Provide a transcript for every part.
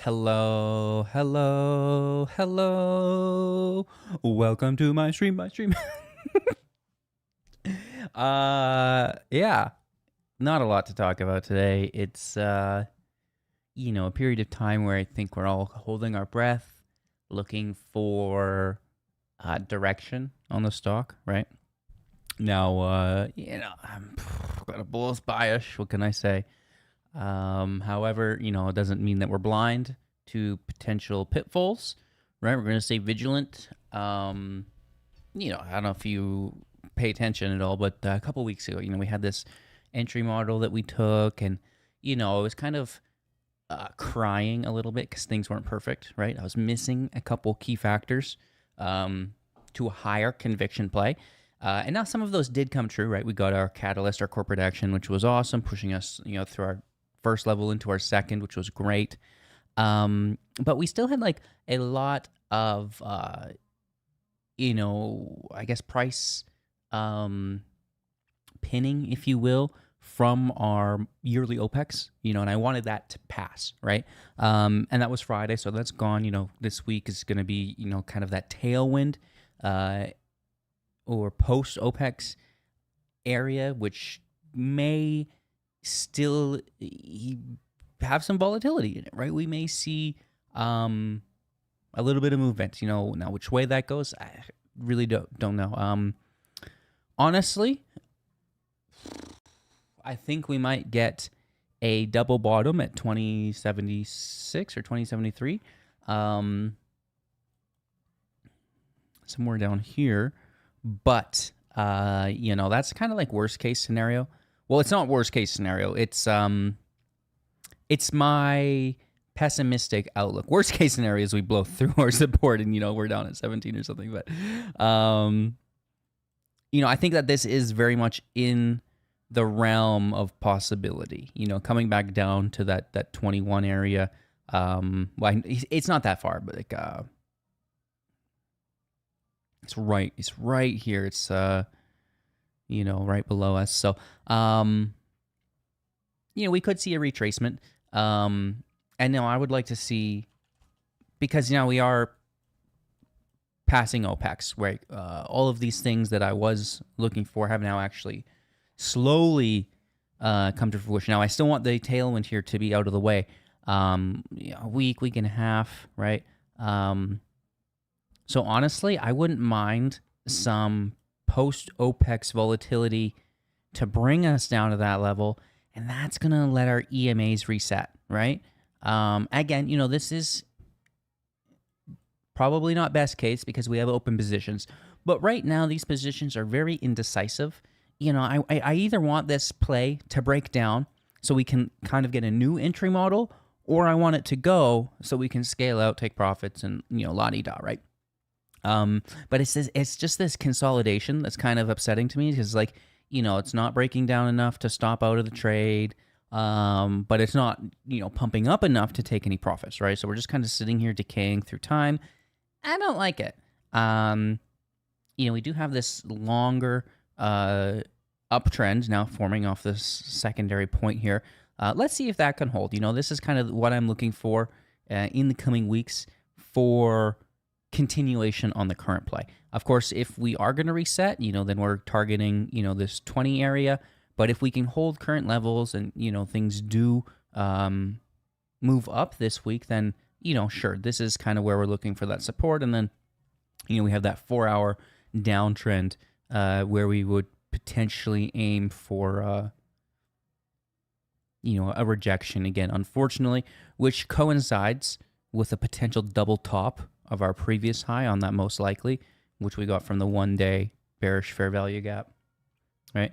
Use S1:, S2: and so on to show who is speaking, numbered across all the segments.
S1: Hello, hello, hello. Welcome to my stream. Yeah, not a lot to talk about today. It's a period of time where I think we're all holding our breath, looking for direction on the stock, right? Now, I'm got a bullish bias. What can I say? However, it doesn't mean that we're blind to potential pitfalls, right? We're going to stay vigilant. I don't know if you pay attention at all, but a couple weeks ago, we had this entry model that we took, and I was kind of crying a little bit because things weren't perfect, right? I was missing a couple key factors to a higher conviction play. And now some of those did come true, right? We got our catalyst, our corporate action, which was awesome, pushing us, through our first level into our second, which was great. But we still had like a lot of, I guess price pinning, if you will, from our yearly OPEX, and I wanted that to pass, right? And that was Friday, so that's gone. This week is going to be, kind of that tailwind or post-OPEX area, which may still have some volatility in it, right? We may see a little bit of movement. Now which way that goes, I really don't know. Honestly, I think we might get a double bottom at 2076 or 2073. Somewhere down here. But that's kind of like worst case scenario. Well, it's not worst case scenario. It's my pessimistic outlook. Worst case scenario is we blow through our support and we're down at 17 or something. But I think that this is very much in the realm of possibility. Coming back down to that 21 area. It's not that far, but like it's right here. It's right below us. So we could see a retracement. And now I would like to see, because we are passing OPEX, right? All of these things that I was looking for have now actually slowly come to fruition. Now I still want the tailwind here to be out of the way. A week and a half, right? So honestly, I wouldn't mind some post-OPEX volatility to bring us down to that level, and that's going to let our EMAs reset, right? Again, this is probably not best case because we have open positions, but right now these positions are very indecisive. I either want this play to break down so we can kind of get a new entry model, or I want it to go so we can scale out, take profits, and, la-di-da, right? But it's just this consolidation that's kind of upsetting to me because, like, it's not breaking down enough to stop out of the trade, but it's not, pumping up enough to take any profits, right? So we're just kind of sitting here decaying through time. I don't like it. We do have this longer uptrend now forming off this secondary point here. Let's see if that can hold. This is kind of what I'm looking for in the coming weeks for continuation on the current play. Of course, if we are going to reset, then we're targeting, this 20 area. But if we can hold current levels and, things do move up this week, then, sure, this is kind of where we're looking for that support. And then, we have that 4-hour downtrend where we would potentially aim for, a rejection again, unfortunately, which coincides with a potential double top of our previous high on that most likely, which we got from the 1-day bearish fair value gap, right?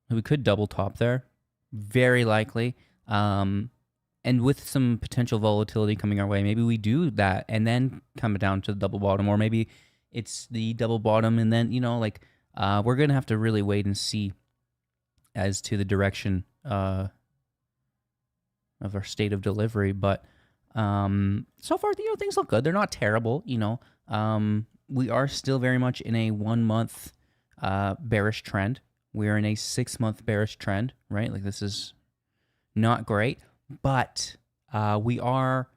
S1: We could double top there, very likely. And with some potential volatility coming our way, maybe we do that and then come down to the double bottom, or maybe it's the double bottom and then, we're going to have to really wait and see as to the direction of our state of delivery. But so far, things look good. They're not terrible. We are still very much in a 1-month bearish trend. We're in a 6-month bearish trend, right? Like, this is not great, but we are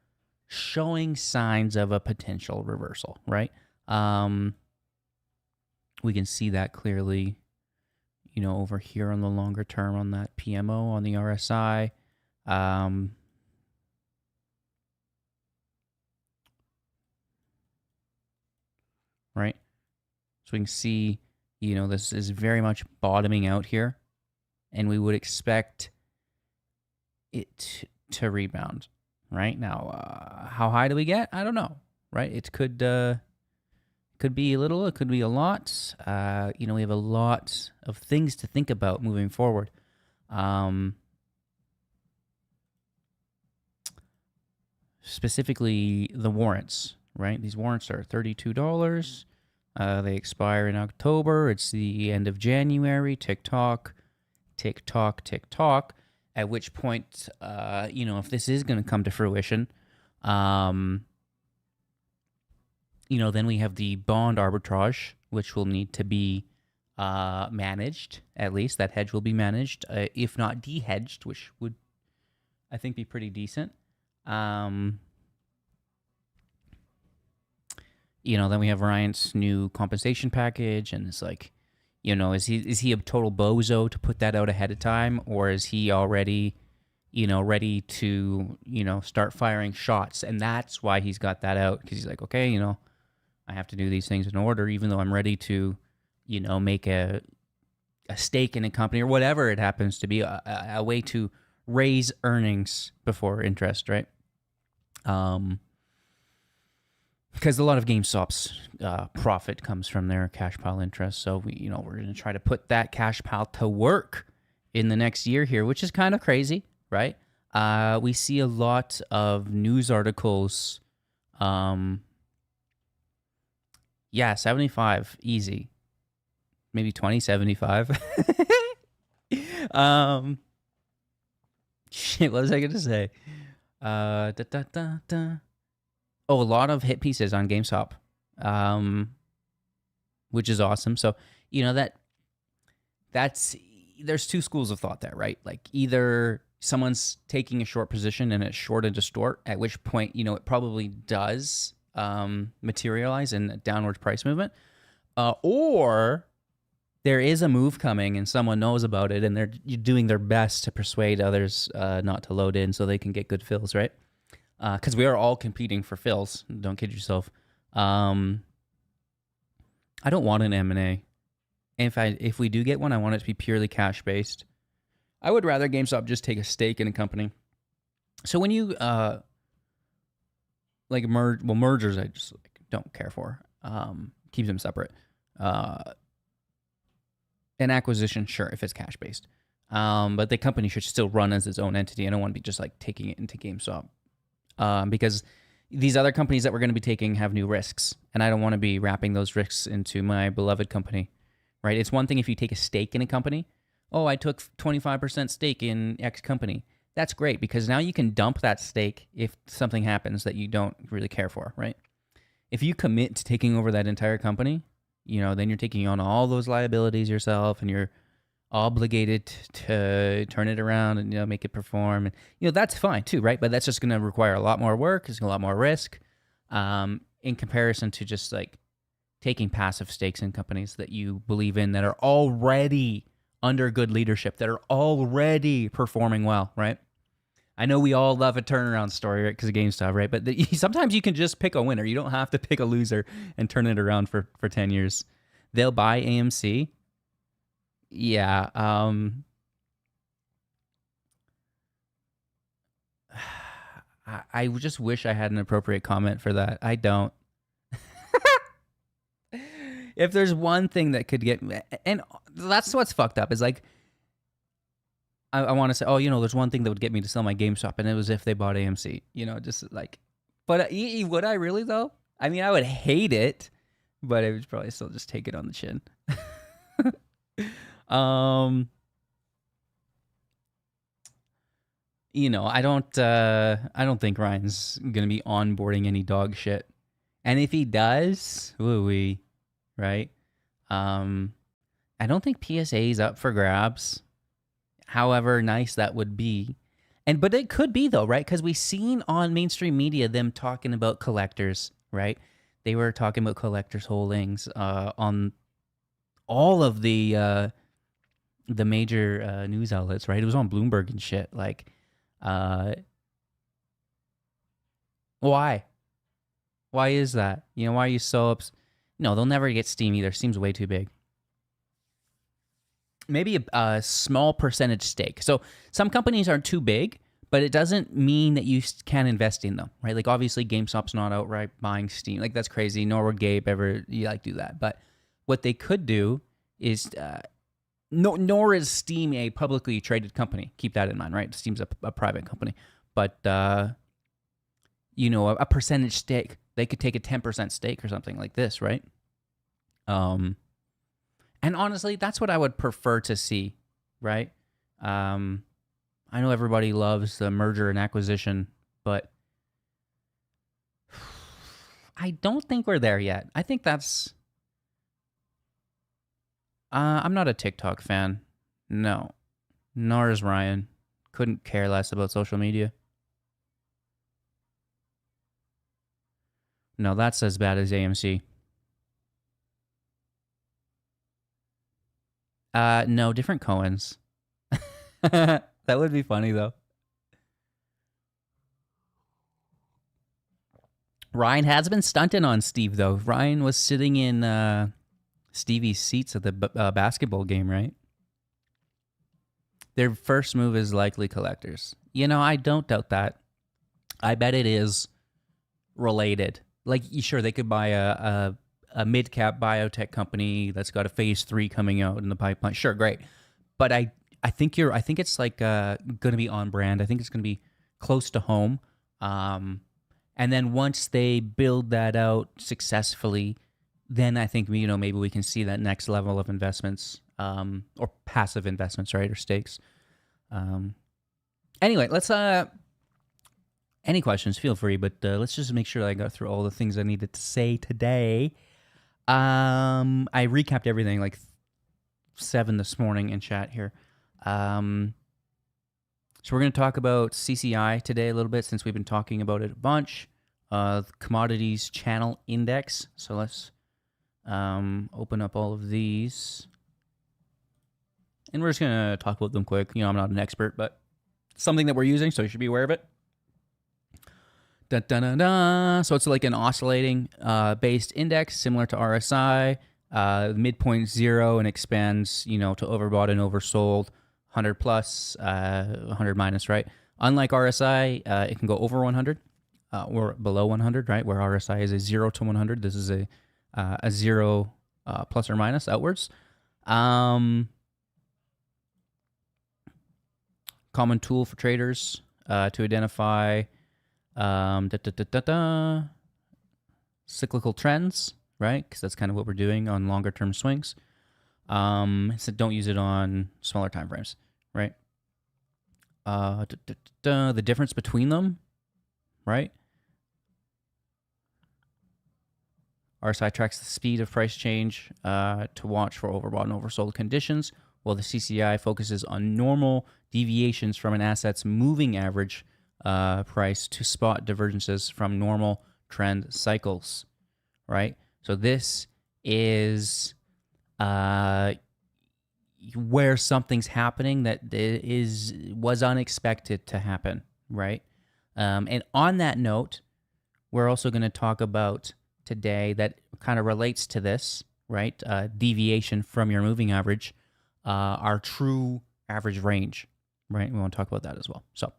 S1: showing signs of a potential reversal, right? We can see that clearly, over here on the longer term on that PMO on the RSI. Right? So we can see, this is very much bottoming out here, and we would expect it to rebound. Right now, how high do we get? I don't know. Right? It could be a little, it could be a lot. We have a lot of things to think about moving forward. Specifically, the warrants. Right? These warrants are $32. They expire in October. It's the end of January. Tick tock, tick tock, tick tock. At which point, if this is going to come to fruition, then we have the bond arbitrage, which will need to be managed. At least that hedge will be managed, if not de-hedged, which would, I think, be pretty decent. Then we have Ryan's new compensation package, and it's like, is he a total bozo to put that out ahead of time, or is he already, ready to, start firing shots? And that's why he's got that out, because he's like, okay, I have to do these things in order, even though I'm ready to, make a stake in a company or whatever it happens to be, a way to raise earnings before interest, right? Because a lot of GameStop's profit comes from their cash pile interest. So we're going to try to put that cash pile to work in the next year here, which is kind of crazy, right? We see a lot of news articles. 75, easy. Maybe 20, 75. Shit, what was I going to say? Oh, a lot of hit pieces on GameStop, which is awesome. So, that's there's two schools of thought there, right? Like either someone's taking a short position and it's short and distort, at which point, it probably does materialize in a downward price movement, or there is a move coming and someone knows about it and they're doing their best to persuade others not to load in so they can get good fills, right? Because we are all competing for fills. Don't kid yourself. I don't want an M&A. If we do get one, I want it to be purely cash based. I would rather GameStop just take a stake in a company. So when you mergers, I just don't care for. Keep them separate. An acquisition, sure, if it's cash based. But the company should still run as its own entity. I don't want to be just taking it into GameStop. Because these other companies that we're going to be taking have new risks, and I don't want to be wrapping those risks into my beloved company, right? It's one thing if you take a stake in a company. Oh, I took 25% stake in X company. That's great, because now you can dump that stake if something happens that you don't really care for, right? If you commit to taking over that entire company, then you're taking on all those liabilities yourself, and you're obligated to turn it around and make it perform, and that's fine too, right? But that's just going to require a lot more work. It's a lot more risk in comparison to just taking passive stakes in companies that you believe in, that are already under good leadership, that are already performing well, right? I know we all love a turnaround story, right, because of GameStop, right? But sometimes you can just pick a winner. You don't have to pick a loser and turn it around for 10 years. They'll buy AMC. Yeah. I just wish I had an appropriate comment for that. I don't. If there's one thing that could get, and that's what's fucked up, is I want to say, there's one thing that would get me to sell my GameStop, and it was if they bought AMC. But would I really though? I mean, I would hate it, but I would probably still just take it on the chin. I don't think Ryan's gonna be onboarding any dog shit, and if he does, woo-wee, right? I don't think PSA is up for grabs. However nice that would be, But it could be though, right? Because we've seen on mainstream media them talking about collectors, right? They were talking about collectors holdings on all of the major news outlets, right? It was on Bloomberg and shit. Like, uh, why? Why is that? Why are you so No, they'll never get Steam either. Steam's way too big. Maybe a small percentage stake. So some companies are too big, but it doesn't mean that you can't invest in them, right? Like obviously GameStop's not outright buying Steam. Like that's crazy. Nor would Gabe ever do that. But what they could do is nor is Steam a publicly traded company. Keep that in mind, right? Steam's a private company. But a percentage stake. They could take a 10% stake or something like this, right? And honestly, that's what I would prefer to see, right? I know everybody loves the merger and acquisition, but I don't think we're there yet. I think that's... I'm not a TikTok fan. No. Nor is Ryan. Couldn't care less about social media. No, that's as bad as AMC. No, different Coens. That would be funny though. Ryan has been stunting on Steve though. Ryan was sitting in Stevie's seats at the basketball game, right? Their first move is likely collectors. I don't doubt that. I bet it is related. Like, sure, they could buy a mid-cap biotech company that's got a phase 3 coming out in the pipeline. Sure, great. But I think it's like going to be on brand. I think it's going to be close to home. And then once they build that out successfully, then I think maybe we can see that next level of investments, or passive investments, right, or stakes. Anyway, let's any questions, feel free, but let's just make sure that I got through all the things I needed to say today. I recapped everything like 7 this morning in chat here. So we're going to talk about CCI today a little bit since we've been talking about it a bunch. Commodities Channel Index. So let's open up all of these. And we're just going to talk about them quick. I'm not an expert, but something that we're using, so you should be aware of it. Da, da, da, da. So it's like an oscillating based index similar to RSI. Midpoint 0 and expands, to overbought and oversold, 100 plus, 100 minus, right? Unlike RSI, it can go over 100 or below 100, right? Where RSI is a 0 to 100. This is a 0 plus or minus outwards. Common tool for traders to identify cyclical trends, right? Because that's kind of what we're doing on longer term swings. So don't use it on smaller time frames, right? The difference between them, right? RSI tracks the speed of price change to watch for overbought and oversold conditions, while the CCI focuses on normal deviations from an asset's moving average price to spot divergences from normal trend cycles, right? So this is where something's happening that was unexpected to happen, right? And on that note, we're also going to talk about today that kind of relates to this, right? Deviation from your moving average, our true average range, right? We want to talk about that as well. So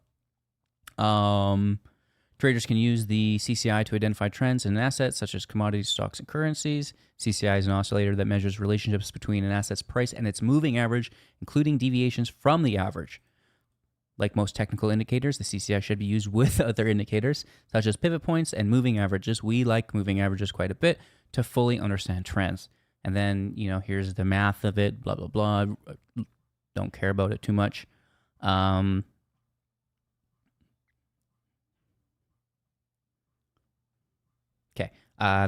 S1: traders can use the CCI to identify trends in assets such as commodities, stocks, and currencies. CCI is an oscillator that measures relationships between an asset's price and its moving average, including deviations from the average. Like most technical indicators, the CCI should be used with other indicators, such as pivot points and moving averages. We like moving averages quite a bit to fully understand trends. And then, here's the math of it, blah, blah, blah. Don't care about it too much. Okay,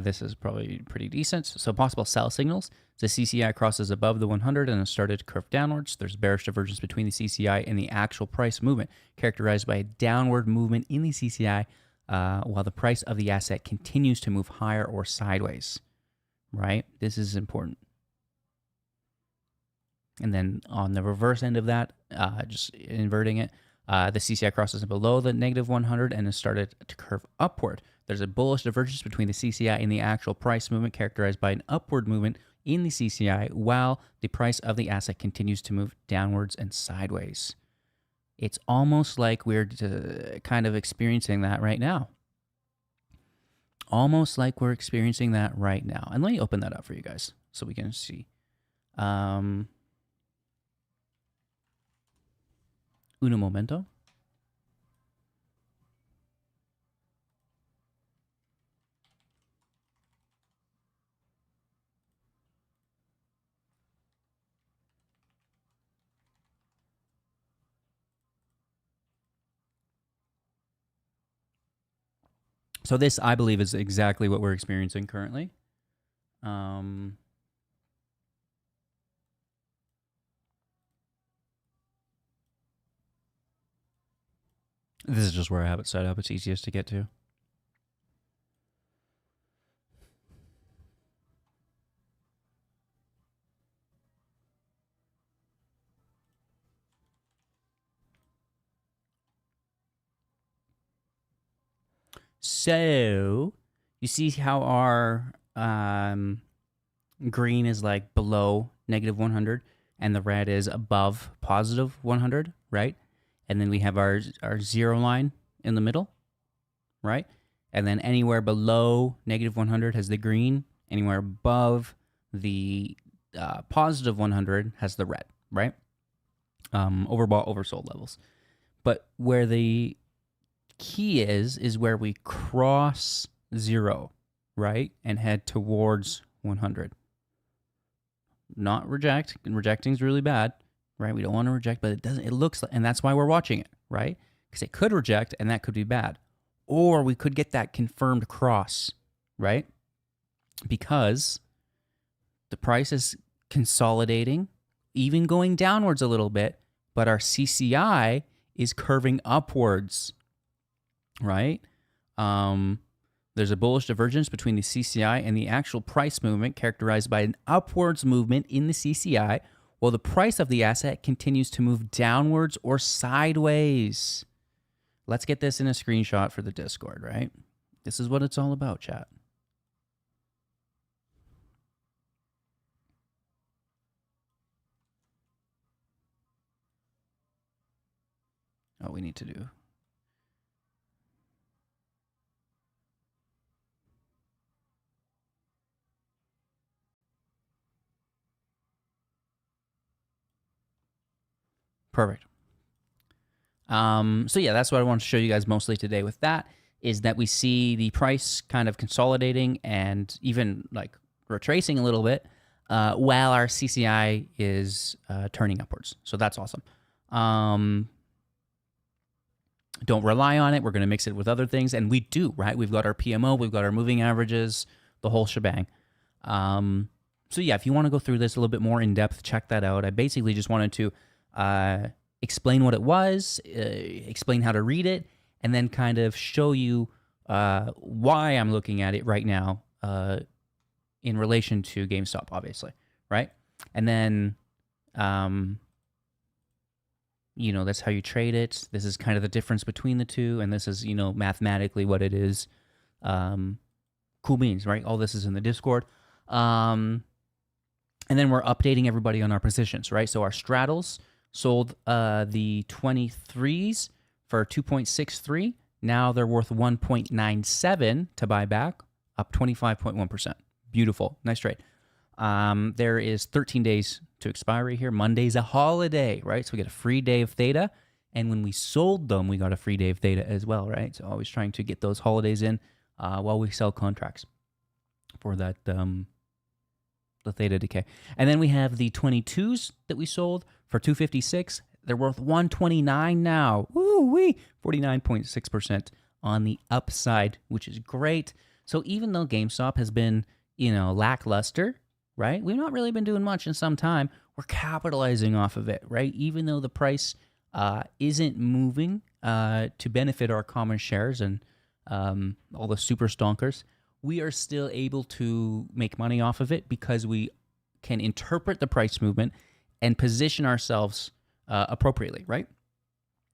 S1: this is probably pretty decent. So possible sell signals. The CCI crosses above the 100 and has started to curve downwards. There's bearish divergence between the CCI and the actual price movement, characterized by a downward movement in the CCI, while the price of the asset continues to move higher or sideways. Right? This is important. And then on the reverse end of that, just inverting it, the CCI crosses below the negative 100 and has started to curve upward. There's a bullish divergence between the CCI and the actual price movement, characterized by an upward movement in the CCI, while the price of the asset continues to move downwards and sideways. It's almost like we're kind of experiencing that right now. Almost like we're experiencing that right now. And let me open that up for you guys so we can see. Uno momento. So this, I believe, is exactly what we're experiencing currently. This is just where I have it set up. It's easiest to get to. So you see how our green is like below negative 100 and the red is above positive 100, right? And then we have our zero line in the middle, right? And then anywhere below negative 100 has the green. Anywhere above the positive 100 has the red, right? Overbought, oversold levels. But where the key is where we cross 0, right? And head towards 100. Not reject. Rejecting is really bad, right? We don't want to reject, but it looks like, and that's why we're watching it, right? Because it could reject and that could be bad. Or we could get that confirmed cross, right? Because the price is consolidating, even going downwards a little bit, but our CCI is curving upwards, right? There's a bullish divergence between the CCI and the actual price movement, characterized by an upwards movement in the CCI, while the price of the asset continues to move downwards or sideways. Let's get this in a screenshot for the Discord, right? This is what it's all about, chat. Oh, we need to do... Perfect. So yeah, that's what I want to show you guys mostly today with that, is that we see the price kind of consolidating and even like retracing a little bit, while our CCI is turning upwards. So that's awesome. Don't rely on it. We're going to mix it with other things. And we do, right? We've got our PMO, we've got our moving averages, the whole shebang. So yeah, if you want to go through this a little bit more in depth, check that out. I basically just wanted to explain what it was, explain how to read it, and then kind of show you why I'm looking at it right now in relation to GameStop, obviously, right? And then, that's how you trade it. This is kind of the difference between the two, and this is, mathematically what it is. Cool beans, right? All this is in the Discord. And then we're updating everybody on our positions, right? So our straddles sold the 23s for 2.63. Now they're worth 1.97 to buy back, up 25.1%. Beautiful. Nice trade. There is 13 days to expiry here. Monday's a holiday, right? So we get a free day of theta. And when we sold them, we got a free day of theta as well, right? So always trying to get those holidays in while we sell contracts for that the theta decay. And then we have the 22s that we sold for 256. They're worth 129 now. Woo-wee! 49.6% on the upside, which is great. So even though GameStop has been, lackluster, right? We've not really been doing much in some time. We're capitalizing off of it, right? Even though the price isn't moving to benefit our common shares and all the super stonkers, we are still able to make money off of it because we can interpret the price movement and position ourselves appropriately, right?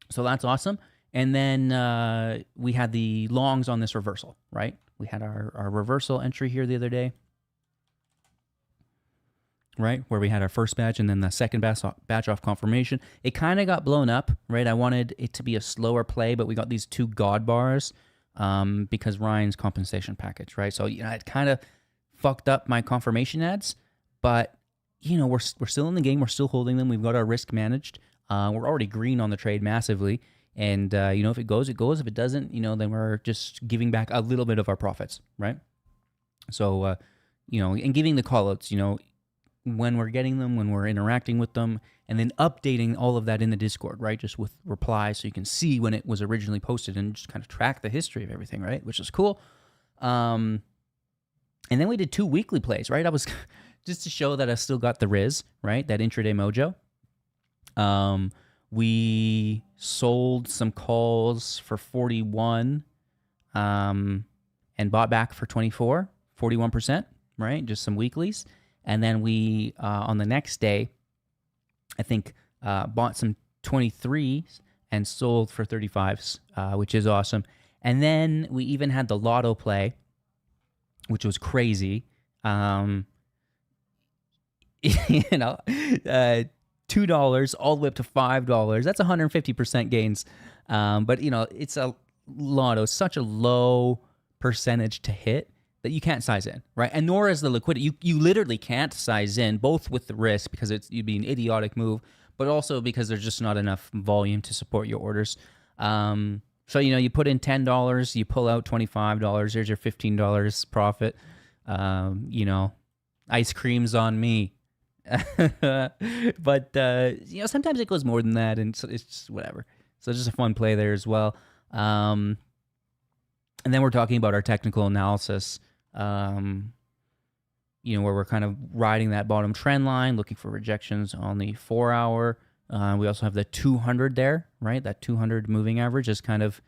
S1: So that's awesome. And then we had the longs on this reversal, right? We had our reversal entry here the other day, right? Where we had our first batch and then the second batch off confirmation. It kind of got blown up, right? I wanted it to be a slower play, but we got these 2 God bars because Ryan's compensation package, right? So, it kind of fucked up my confirmation ads, but, we're still in the game. We're still holding them. We've got our risk managed. We're already green on the trade massively. And, if it goes, it goes. If it doesn't, then we're just giving back a little bit of our profits, right? So, and giving the call-outs, when we're getting them, when we're interacting with them, and then updating all of that in the Discord, right? Just with replies so you can see when it was originally posted and just kind of track the history of everything, right? Which is cool. And then we did 2 weekly plays, right? I was just to show that I still got the Riz, right? That intraday mojo. We sold some calls for 41 and bought back for 24, 41%, right? Just some weeklies. And then we, on the next day, I think, bought some 23s and sold for 35s, which is awesome. And then we even had the lotto play, which was crazy. $2 all the way up to $5. That's 150% gains. But, it's a lotto, such a low percentage to hit that you can't size in, right? And nor is the liquidity. You literally can't size in, both with the risk because you'd be an idiotic move, but also because there's just not enough volume to support your orders. So, you put in $10, you pull out $25. There's your $15 profit. Ice cream's on me. But, sometimes it goes more than that, and it's just whatever. So it's just a fun play there as well. And then we're talking about our technical analysis, where we're kind of riding that bottom trend line, looking for rejections on the 4-hour. We also have the 200 there, right? That 200 moving average is kind of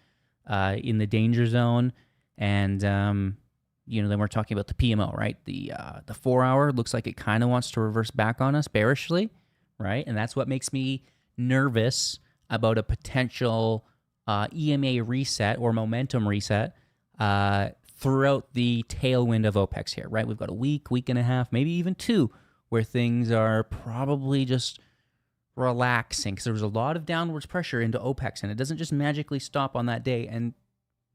S1: in the danger zone. And, then we're talking about the PMO, right? The 4-hour looks like it kind of wants to reverse back on us bearishly, right? And that's what makes me nervous about a potential EMA reset or momentum reset throughout the tailwind of OPEX here, right? We've got a week and a half, maybe even 2, where things are probably just relaxing because there was a lot of downwards pressure into OPEX, and it doesn't just magically stop on that day and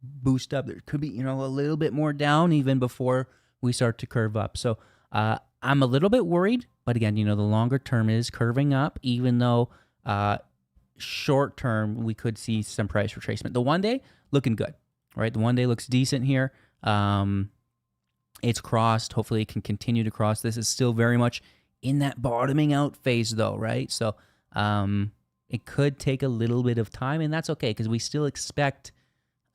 S1: boost up. There could be, a little bit more down even before we start to curve up. So I'm a little bit worried, but again, the longer term is curving up, even though short term we could see some price retracement. The 1 day looking good, right? The 1 day looks decent here. It's crossed. Hopefully it can continue to cross. This is still very much in that bottoming out phase though, right? So it could take a little bit of time, and that's okay because we still expect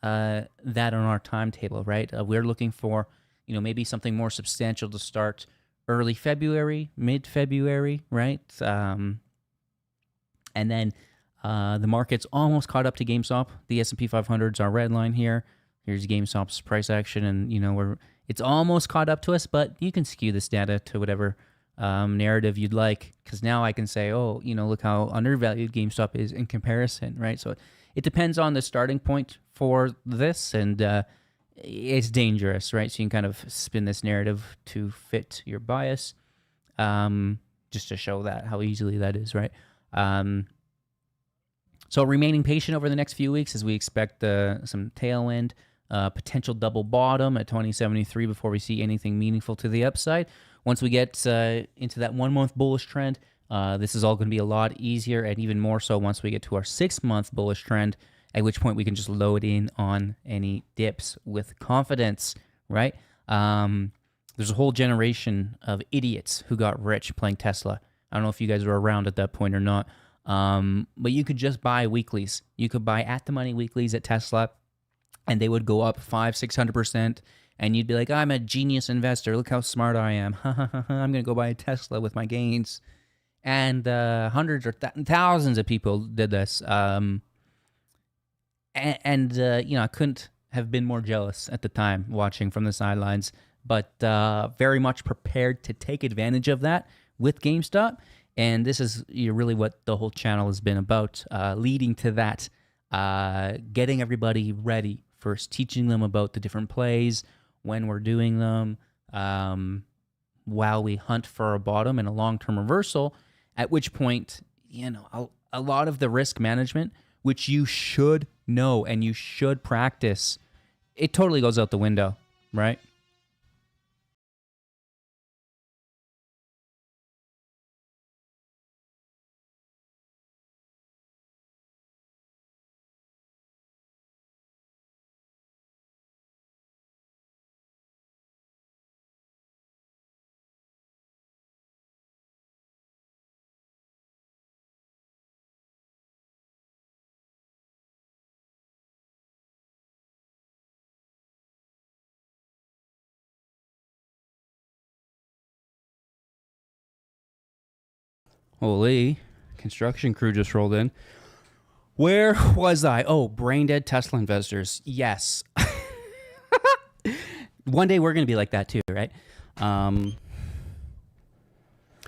S1: that on our timetable, right? We're looking for, maybe something more substantial to start early February, mid-February, right? And then the market's almost caught up to GameStop. The S&P 500 is our red line here. Here's GameStop's price action, and it's almost caught up to us, but you can skew this data to whatever narrative you'd like, because now I can say, oh, look how undervalued GameStop is in comparison, right? So it depends on the starting point for this, and it's dangerous, right? So you can kind of spin this narrative to fit your bias, just to show that how easily that is, right? So remaining patient over the next few weeks as we expect some tailwind, potential double bottom at 2073 before we see anything meaningful to the upside. Once we get into that 1-month bullish trend, this is all going to be a lot easier, and even more so once we get to our 6-month bullish trend, at which point we can just load in on any dips with confidence, right? There's a whole generation of idiots who got rich playing Tesla. I don't know if you guys were around at that point or not, but you could just buy weeklies. You could buy at-the-money weeklies at Tesla, and they would go up 500-600%, and you'd be like, I'm a genius investor. Look how smart I am. I'm going to go buy a Tesla with my gains. And hundreds or thousands of people did this. I couldn't have been more jealous at the time watching from the sidelines, but very much prepared to take advantage of that with GameStop. And this is really what the whole channel has been about, leading to that, getting everybody ready first, teaching them about the different plays, when we're doing them, while we hunt for a bottom and a long-term reversal, at which point, a lot of the risk management, which you should know and you should practice, it totally goes out the window, right? Holy, construction crew just rolled in. Where was I? Oh, brain dead Tesla investors. Yes. One day we're going to be like that too, right?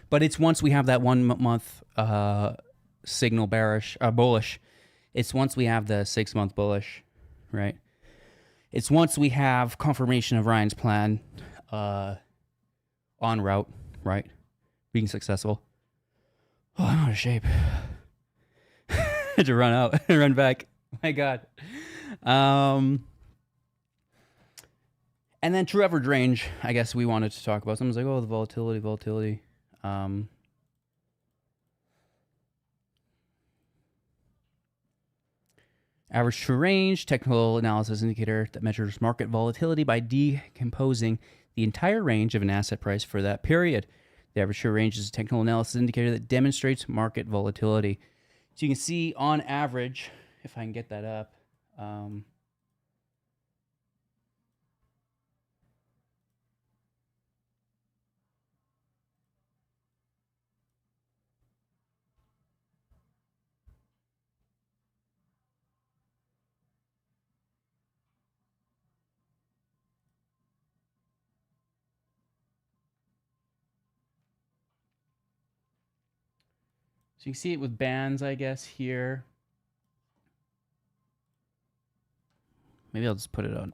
S1: But it's once we have that 1 month signal bullish. It's once we have the 6 month bullish, right? It's once we have confirmation of Ryan's plan en route, right? Being successful. Oh, I'm out of shape. Had to run out, run back. My God. And then true average range, I guess we wanted to talk about. Someone's like, oh, the volatility. Average true range, technical analysis indicator that measures market volatility by decomposing the entire range of an asset price for that period. The average true range is a technical analysis indicator that demonstrates market volatility. So you can see on average, if I can get that up, so you can see it with bands, I guess, here. Maybe I'll just put it on.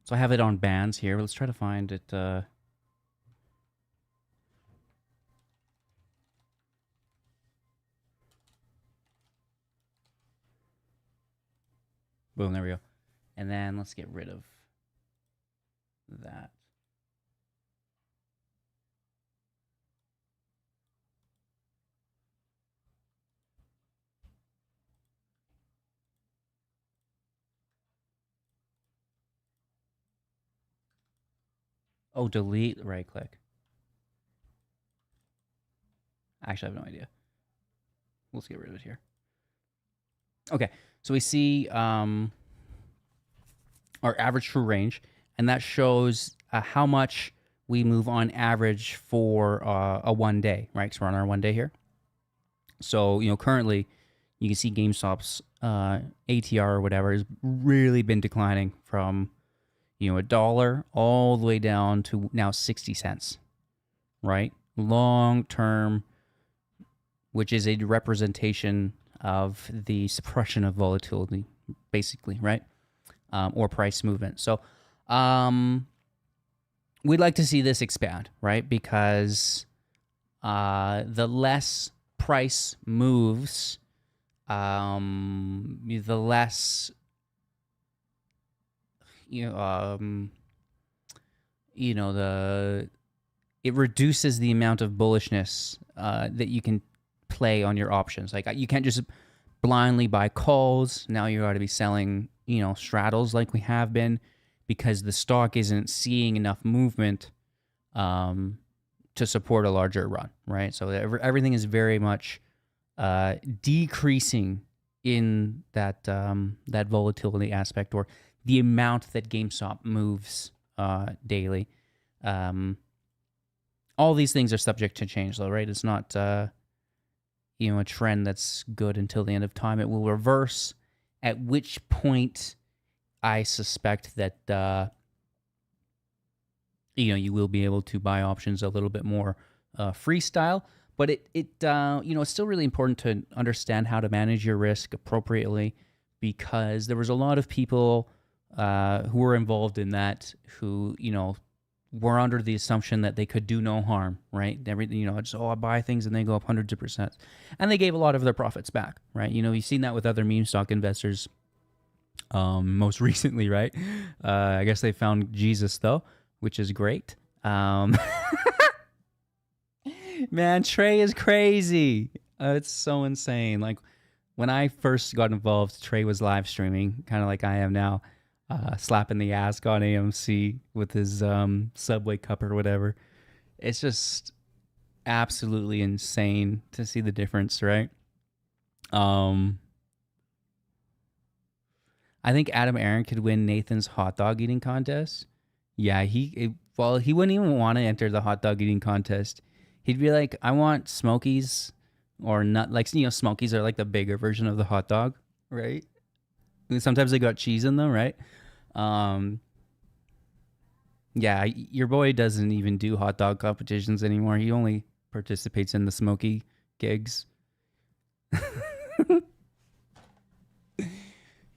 S1: So I have it on bands here. Let's try to find it. Boom, there we go. And then let's get rid of that. Oh, delete, right click. Actually, I have no idea. Let's get rid of it here. Okay, so we see our average true range, and that shows how much we move on average for a 1 day, right? So we're on our 1 day here. So, currently you can see GameStop's ATR or whatever has really been declining from, $1 all the way down to now 60 cents, right? Long term, which is a representation of the suppression of volatility, basically, right? Or price movement. So we'd like to see this expand, right? Because the less price moves, the less it reduces the amount of bullishness that you can play on your options. Like, you can't just blindly buy calls. Now you ought to be selling, straddles like we have been, because the stock isn't seeing enough movement to support a larger run, right? So everything is very much decreasing in that volatility aspect, or the amount that GameStop moves daily. All these things are subject to change, though, right? It's not a trend that's good until the end of time. It will reverse, at which point I suspect that you will be able to buy options a little bit more freestyle. But it's still really important to understand how to manage your risk appropriately, because there was a lot of people who were involved in that who were under the assumption that they could do no harm, right? Everything, just I buy things and they go up hundreds of percent, and they gave a lot of their profits back, right? You've seen that with other meme stock investors. Most recently, right? I guess they found Jesus though, which is great. Man, Trey is crazy. It's so insane. Like, when I first got involved, Trey was live streaming, kind of like I am now, slapping the ass on AMC with his Subway cup or whatever. It's just absolutely insane to see the difference, right? I think Adam Aaron could win Nathan's hot dog eating contest. Yeah, he wouldn't even want to enter the hot dog eating contest. He'd be like, I want Smokies, or not, like, Smokies are like the bigger version of the hot dog, right? Sometimes they got cheese in them, right? Yeah, your boy doesn't even do hot dog competitions anymore. He only participates in the Smoky gigs.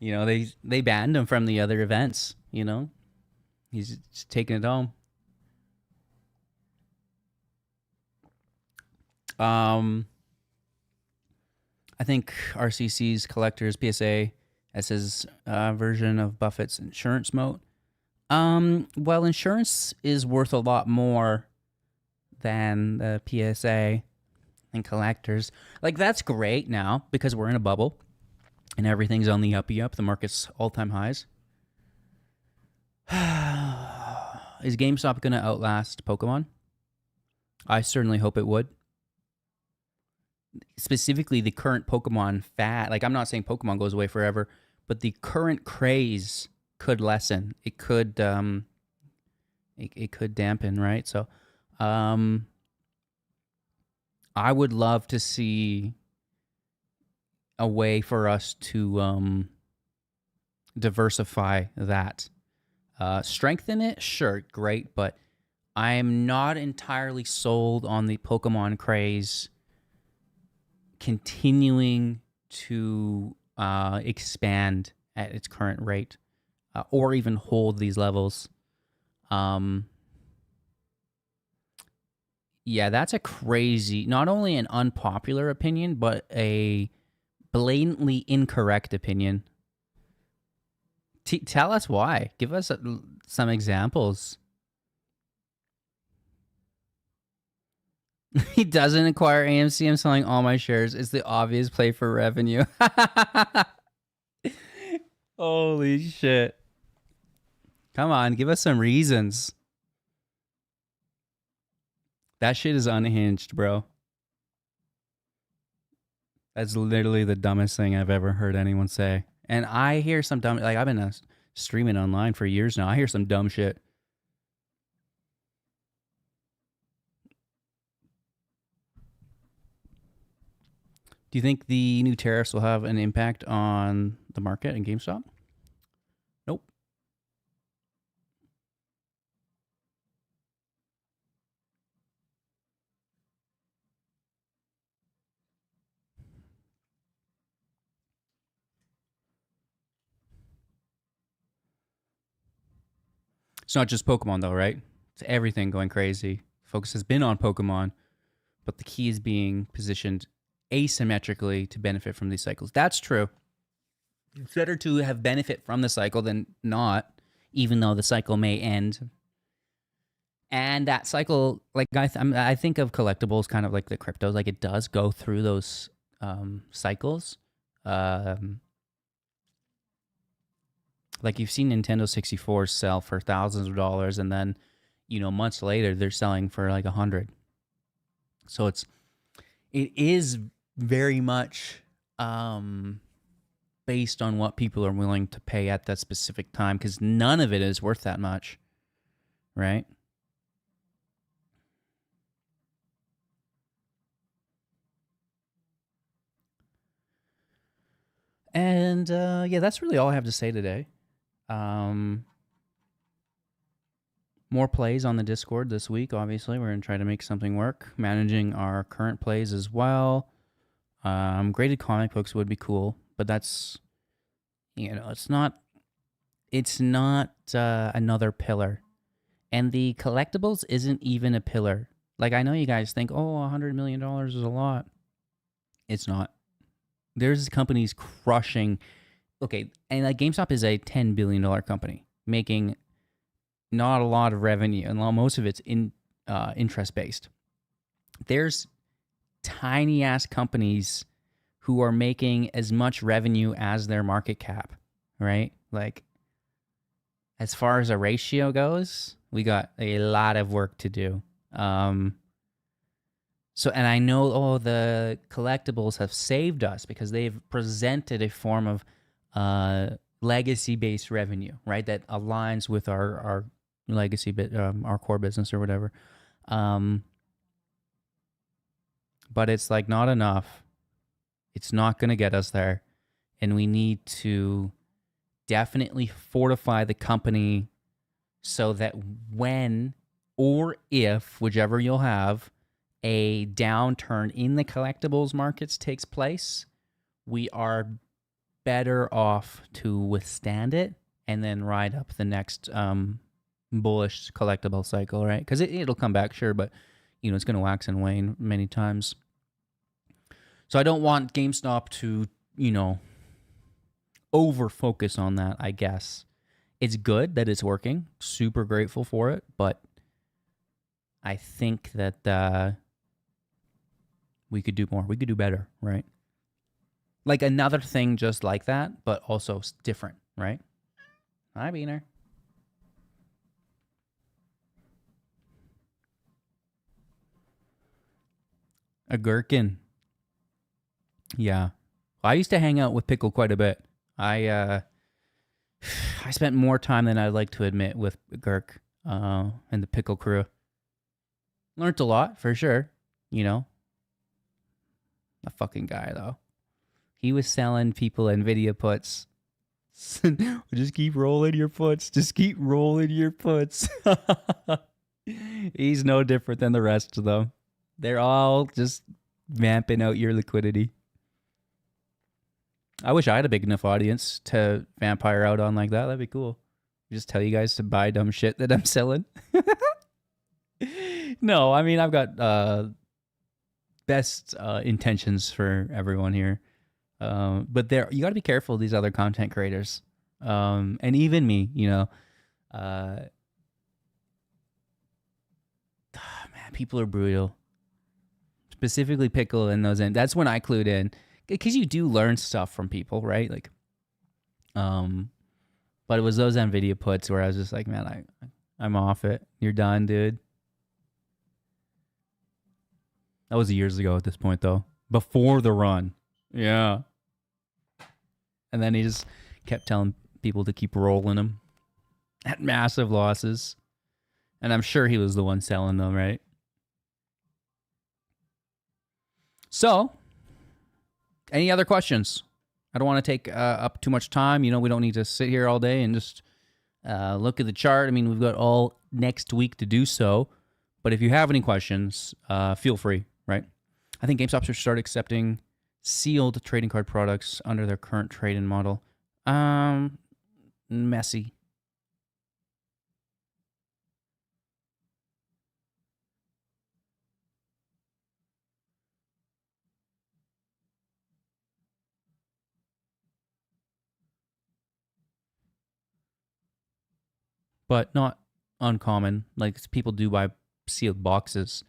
S1: They banned him from the other events, He's just taking it home. I think RCC's Collectors PSA as his version of Buffett's insurance moat. Well, insurance is worth a lot more than the PSA and Collectors. Like, that's great now because we're in a bubble and everything's on the uppy up. The market's all-time highs. Is GameStop going to outlast Pokemon? I certainly hope it would. Specifically, the current Pokemon fad. Like, I'm not saying Pokemon goes away forever, but the current craze could lessen. It could it could dampen, right? So I would love to see a way for us to diversify that. Strengthen it, sure, great, but I am not entirely sold on the Pokemon craze continuing to expand at its current rate, or even hold these levels. Yeah, that's a crazy, not only an unpopular opinion, but a blatantly incorrect opinion. Tell us why. Give us some examples. He doesn't acquire AMC. I'm selling all my shares. It's the obvious play for revenue. Holy shit. Come on, give us some reasons. That shit is unhinged, bro. That's literally the dumbest thing I've ever heard anyone say. And I hear some dumb, like, I've been streaming online for years now. I hear some dumb shit. Do you think the new tariffs will have an impact on the market and GameStop? Nope. It's not just Pokemon, though, right? It's everything going crazy. Focus has been on Pokemon, but the key is being positioned asymmetrically to benefit from these cycles. That's true. It's better to have benefit from the cycle than not, even though the cycle may end. And that cycle, like, I think of collectibles kind of like the cryptos. Like, it does go through those cycles. Like, you've seen Nintendo 64 sell for thousands of dollars, and then, months later they're selling for like $100. So it is very much based on what people are willing to pay at that specific time, because none of it is worth that much, right? And yeah, that's really all I have to say today. More plays on the Discord this week. Obviously, we're gonna try to make something work. Managing our current plays as well. Graded comic books would be cool, but that's, it's not. It's not another pillar, and the collectibles isn't even a pillar. Like, I know you guys think, oh, $100 million is a lot. It's not. There's companies crushing. Okay, and like GameStop is a $10 billion company making not a lot of revenue, and most of it's interest based. There's tiny ass companies who are making as much revenue as their market cap, right? Like, as far as a ratio goes, we got a lot of work to do. So, and I know, the collectibles have saved us because they've presented a form of legacy-based revenue, right? That aligns with our legacy bit, our core business or whatever. But it's like not enough. It's not going to get us there, and we need to definitely fortify the company so that when or if, whichever you'll have, a downturn in the collectibles markets takes place, we are better off to withstand it and then ride up the next bullish collectible cycle, right? Because it'll come back, sure, but it's going to wax and wane many times. So I don't want GameStop to, over focus on that, I guess. It's good that it's working. Super grateful for it, but I think that we could do more. We could do better, right? Like another thing just like that, but also different, right? Hi, Beaner. A gherkin. Yeah. I used to hang out with Pickle quite a bit. I spent more time than I'd like to admit with Gurk and the Pickle crew. Learned a lot, for sure. A fucking guy, though. He was selling people NVIDIA puts. Just keep rolling your puts. Just keep rolling your puts. He's no different than the rest of them. They're all just vamping out your liquidity. I wish I had a big enough audience to vampire out on like that. That'd be cool. Just tell you guys to buy dumb shit that I'm selling. No, I mean, I've got best intentions for everyone here. But you got to be careful of these other content creators. And even me, man, people are brutal. Specifically Pickle and those, and that's when I clued in, because you do learn stuff from people, right? Like, but it was those NVIDIA puts where I was just like, man, I'm off it. You're done, dude. That was years ago at this point, though. Before the run. Yeah. And then he just kept telling people to keep rolling them at massive losses. And I'm sure he was the one selling them, right? So, any other questions? I don't want to take up too much time. We don't need to sit here all day and just look at the chart. I mean, we've got all next week to do so. But if you have any questions, feel free, right? I think GameStop should start accepting sealed trading card products under their current trade-in model. Messy. But not uncommon. Like, people do buy sealed boxes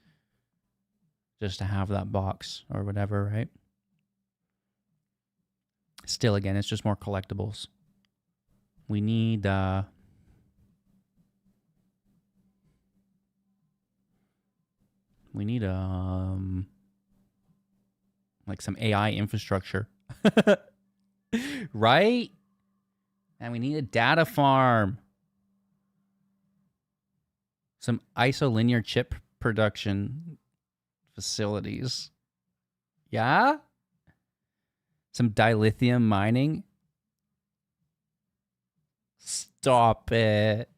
S1: just to have that box or whatever, right? Still, again, it's just more collectibles. We need We need like some AI infrastructure. Right? And we need a data farm. Some isolinear chip production facilities. Yeah? Some dilithium mining. Stop it.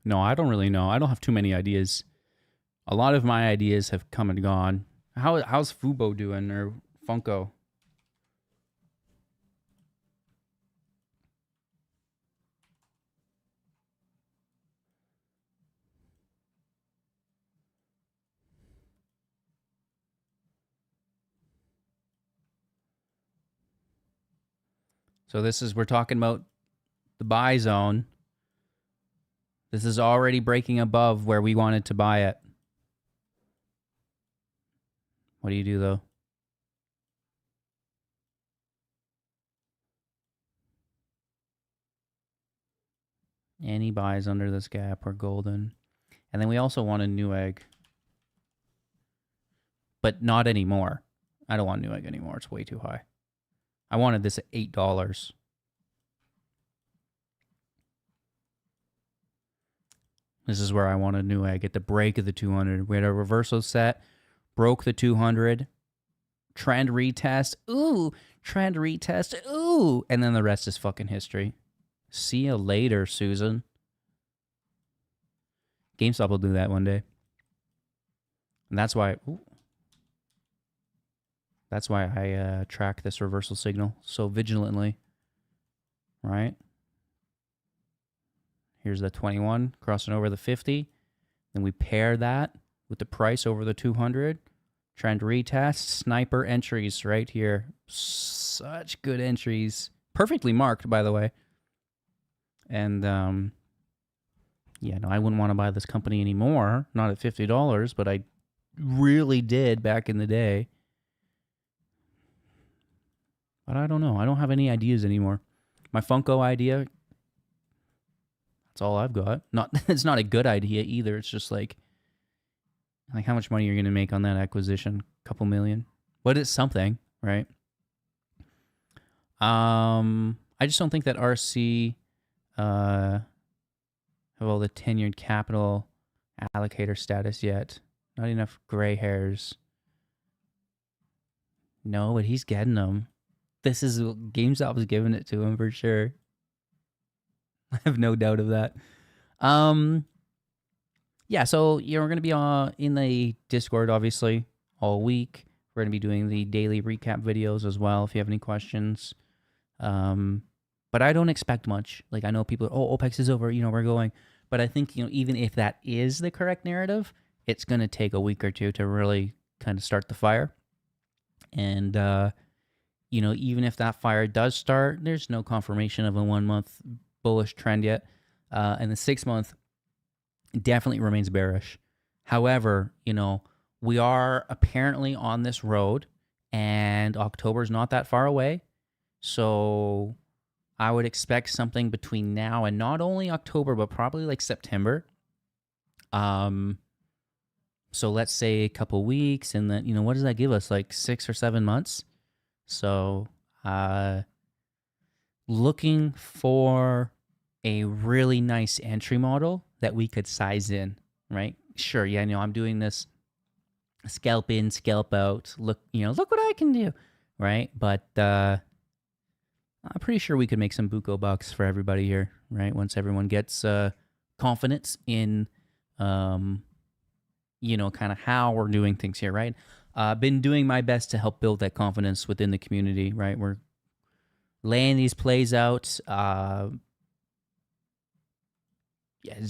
S1: No, I don't really know. I don't have too many ideas. A lot of my ideas have come and gone. How's Fubo doing or Funko? So we're talking about the buy zone. This is already breaking above where we wanted to buy it. What do you do though? Any buys under this gap are golden. And then we also want a Newegg. But not anymore. I don't want Newegg anymore. It's way too high. I wanted this at $8. This is where I wanted Newegg at the break of the 200. We had a reversal set, broke the 200, trend retest, ooh, trend retest, ooh, and then the rest is fucking history. See you later, Susan. GameStop will do that one day. And that's why I track this reversal signal so vigilantly. Right? Here's the 21 crossing over the 50. Then we pair that with the price over the 200. Trend retest, sniper entries right here. Such good entries. Perfectly marked, by the way. And yeah, no, I wouldn't want to buy this company anymore. Not at $50, but I really did back in the day. But I don't know. I don't have any ideas anymore. My Funko idea, that's all I've got. It's not a good idea either. It's just like how much money you're going to make on that acquisition? A couple million. But it's something, right? I just don't think that RC have all the tenured capital allocator status yet. Not enough gray hairs. No, but he's getting them. This is GameStop is giving it to him for sure. I have no doubt of that. Yeah, so we're going to be in the Discord, obviously, all week. We're going to be doing the daily recap videos as well, if you have any questions. But I don't expect much. Like, I know people are, OPEX is over, we're going. But I think, even if that is the correct narrative, it's going to take a week or two to really kind of start the fire. And, even if that fire does start, there's no confirmation of a 1 month bullish trend yet. And the 6 month definitely remains bearish. However, we are apparently on this road and October's not that far away. So I would expect something between now and not only October, but probably like September. So let's say a couple weeks, and then, what does that give us? Like 6 or 7 months? So, looking for a really nice entry model that we could size in, right? Sure, yeah, I'm doing this scalp in, scalp out. Look what I can do, right? But I'm pretty sure we could make some buco bucks for everybody here, right? Once everyone gets confidence in, kind of how we're doing things here, right? Been doing my best to help build that confidence within the community, right? We're laying these plays out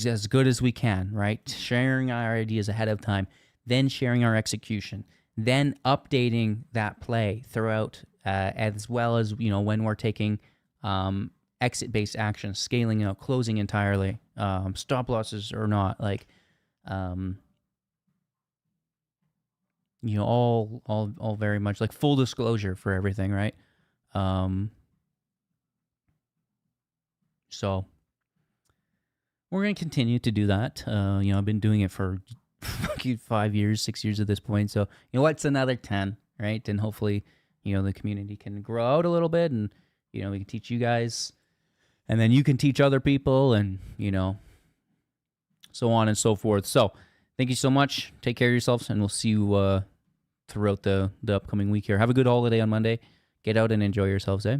S1: as good as we can, right? Sharing our ideas ahead of time, then sharing our execution, then updating that play throughout, as well as, when we're taking exit-based actions, scaling out, closing entirely, stop losses or not, all very much like full disclosure for everything, right? So we're going to continue to do that. I've been doing it for 5 years, 6 years at this point. So, what's another 10, right? And hopefully, the community can grow out a little bit and, we can teach you guys and then you can teach other people and, so on and so forth. So thank you so much. Take care of yourselves and we'll see you throughout the upcoming week here. Have a good holiday on Monday. Get out and enjoy yourselves, eh?